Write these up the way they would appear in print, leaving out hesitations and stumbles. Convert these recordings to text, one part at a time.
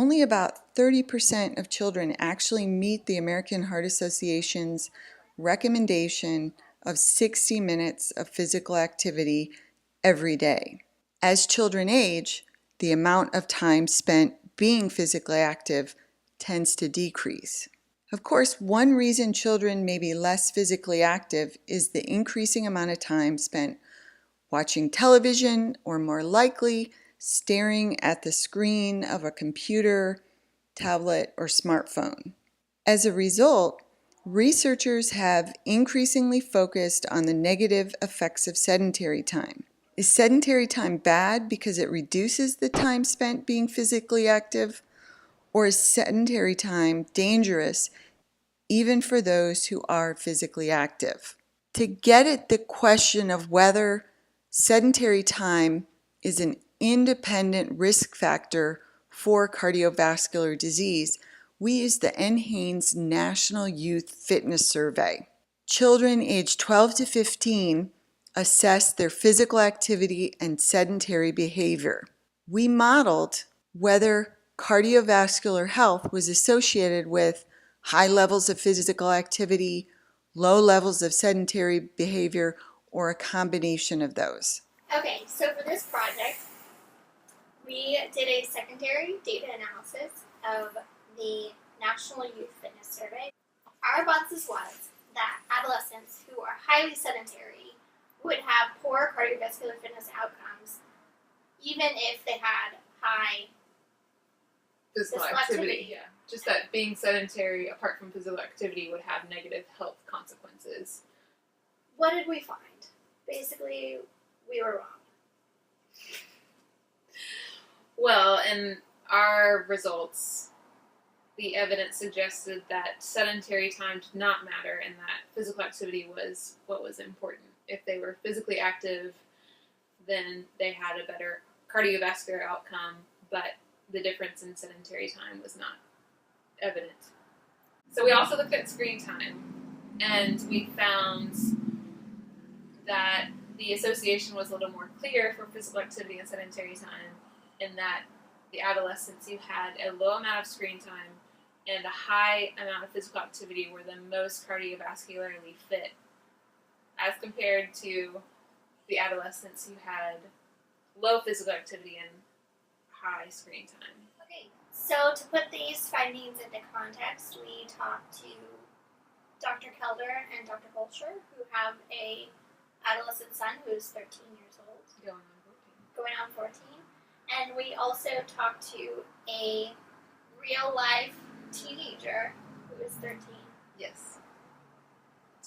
only about 30% of children actually meet the American Heart Association's recommendation of 60 minutes of physical activity every day. As children age, the amount of time spent being physically active tends to decrease. Of course, one reason children may be less physically active is the increasing amount of time spent watching television, or more likely, staring at the screen of a computer, tablet, or smartphone. As a result, researchers have increasingly focused on the negative effects of sedentary time. Is sedentary time bad because it reduces the time spent being physically active? Or is sedentary time dangerous even for those who are physically active? To get at the question of whether sedentary time is an independent risk factor for cardiovascular disease, we used the NHANES National Youth Fitness Survey. Children aged 12 to 15 assessed their physical activity and sedentary behavior. We modeled whether cardiovascular health was associated with high levels of physical activity, low levels of sedentary behavior, or a combination of those. Okay, so for this project, we did a secondary data analysis of the National Youth Fitness Survey. Our hypothesis was that adolescents who are highly sedentary would have poor cardiovascular fitness outcomes even if they had high physical activity. Yeah, just that being sedentary apart from physical activity would have negative health consequences. What did we find? Basically, we were wrong. Well, in our results, the evidence suggested that sedentary time did not matter and that physical activity was what was important. If they were physically active, then they had a better cardiovascular outcome, but the difference in sedentary time was not evident. So we also looked at screen time, and we found that the association was a little more clear for physical activity and sedentary time, in that the adolescents who had a low amount of screen time and a high amount of physical activity were the most cardiovascularly fit, as compared to the adolescents who had low physical activity and high screen time. Okay, so to put these findings into context, we talked to Dr. Kelder and Dr. Holscher, who have a adolescent son who is 13 years old. Going on 14. And we also talked to a real-life teenager who is 13. Yes.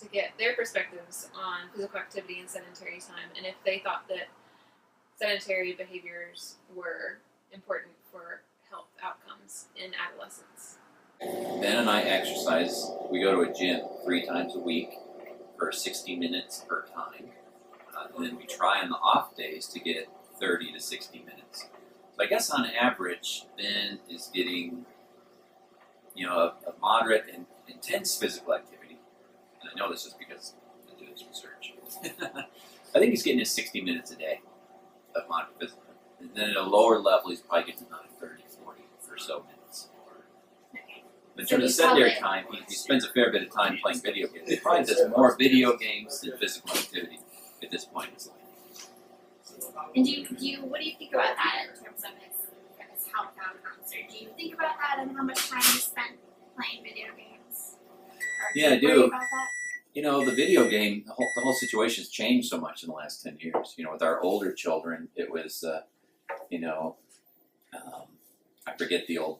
To get their perspectives on physical activity and sedentary time, and if they thought that sedentary behaviors were important for health outcomes in adolescence. Ben and I exercise. We go to a gym 3 times a week for 60 minutes per time. And then we try on the off days to get 30 to 60 minutes. So I guess on average, Ben is getting, a moderate and intense physical activity. And I know this is because I do this research. I think he's getting his 60 minutes a day of moderate physical. And then at a lower level, he's probably getting another 30, 40 or so minutes. In terms of sedentary time, he spends a fair bit of time playing video games. He probably does more video games than physical activity at this point in his life. And what do you think about that in terms of his health outcomes? Or do you think about that and how much time he spent playing video games? Yeah, I do. Worry about that? The video game, the whole situation's changed so much in the last 10 years. With our older children, it was, I forget the old,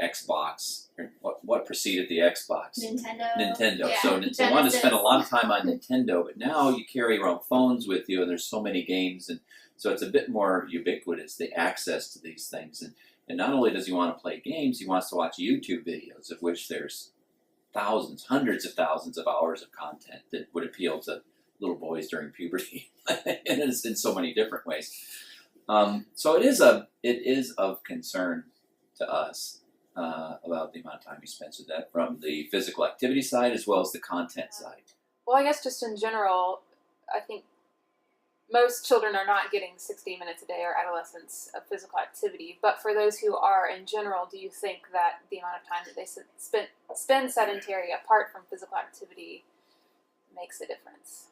Xbox. What preceded the Xbox? Nintendo. Yeah, so they wanted to spend a lot of time on Nintendo, but now you carry around phones with you, and there's so many games, and so it's a bit more ubiquitous, the access to these things. And not only does he want to play games, he wants to watch YouTube videos, of which there's thousands, hundreds of thousands of hours of content that would appeal to little boys during puberty, and it's in so many different ways. So it is of concern to us about the amount of time he spends with that, from the physical activity side as well as the content side. Well, I guess just in general, I think most children are not getting 60 minutes a day or adolescents of physical activity. But for those who are in general, do you think that the amount of time that they spend sedentary apart from physical activity makes a difference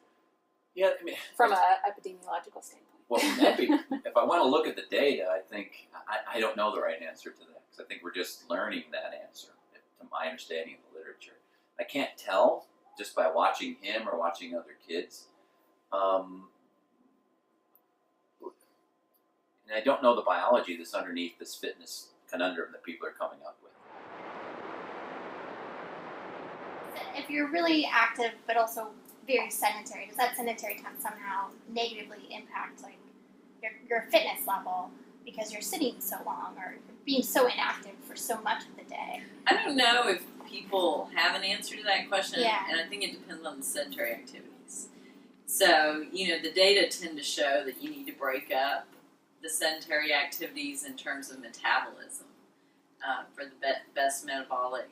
Yeah, I mean, from an epidemiological standpoint? well, if I want to look at the data, I think I don't know the right answer to that because I think we're just learning that answer to my understanding of the literature. I can't tell just by watching him or watching other kids. And I don't know the biology that's underneath this fitness conundrum that people are coming up with. If you're really active but also very sedentary, does that sedentary time somehow negatively impact like your fitness level because you're sitting so long or being so inactive for so much of the day? I don't know if people have an answer to that question, Yeah. and I think it depends on the sedentary activities. So, the data tend to show that you need to break up the sedentary activities in terms of metabolism for the best metabolic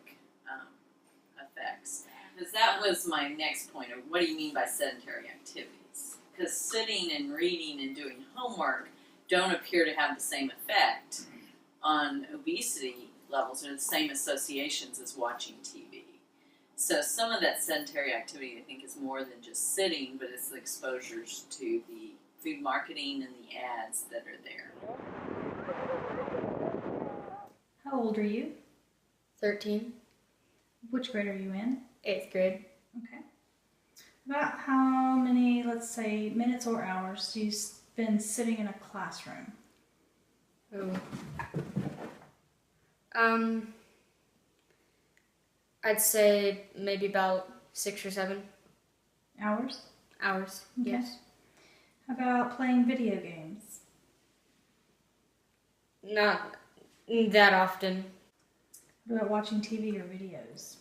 effects. Because that was my next point of what do you mean by sedentary activities? Because sitting and reading and doing homework don't appear to have the same effect on obesity levels or the same associations as watching TV. So some of that sedentary activity I think is more than just sitting, but it's the exposures to the food marketing and the ads that are there. How old are you? 13, Which grade are you in? 8th grade. Okay. About how many, let's say, minutes or hours do you spend sitting in a classroom? Oh. I'd say maybe about 6 or 7 Hours? hours. Okay. Yes. How about playing video games? Not that often. What about watching TV or videos?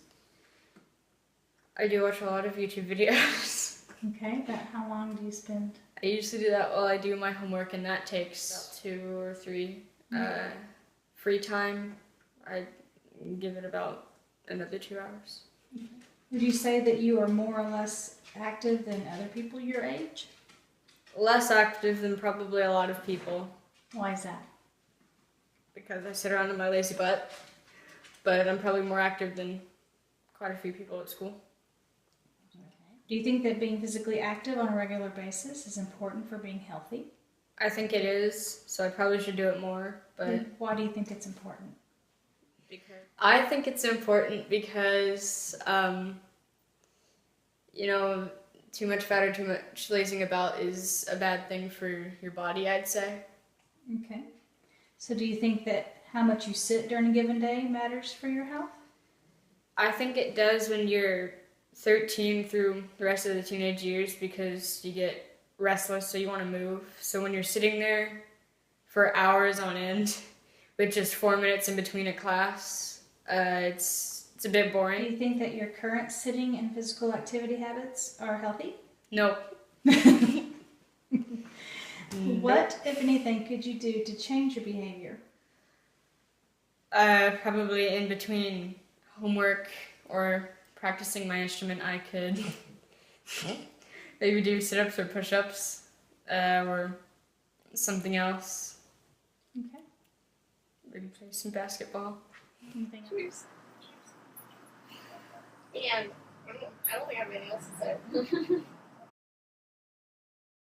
I do watch a lot of YouTube videos. Okay, about how long do you spend? I usually do that while I do my homework, and that takes 2 or 3. Free time, I give it about another 2 hours. Would you say that you are more or less active than other people your age? Less active than probably a lot of people Why is that? because I sit around in my lazy butt, but I'm probably more active than quite a few people at school. Do you think that being physically active on a regular basis is important for being healthy? I think it is, so I probably should do it more, but And why do you think it's important? I think it's important because, too much fat or too much lazing about is a bad thing for your body, I'd say. Okay. So do you think that how much you sit during a given day matters for your health? I think it does when you're 13 through the rest of the teenage years because you get restless, so you want to move. So when you're sitting there for hours on end with just 4 minutes in between a class, it's a bit Do boring. you think that your current sitting and physical activity habits are healthy? Nope. What, if anything, could you do to change your behavior? Probably in between homework or practicing my instrument, I could maybe do sit-ups or push-ups or something else. Okay. Maybe play some basketball. Anything else? And I don't think I have anything else to say.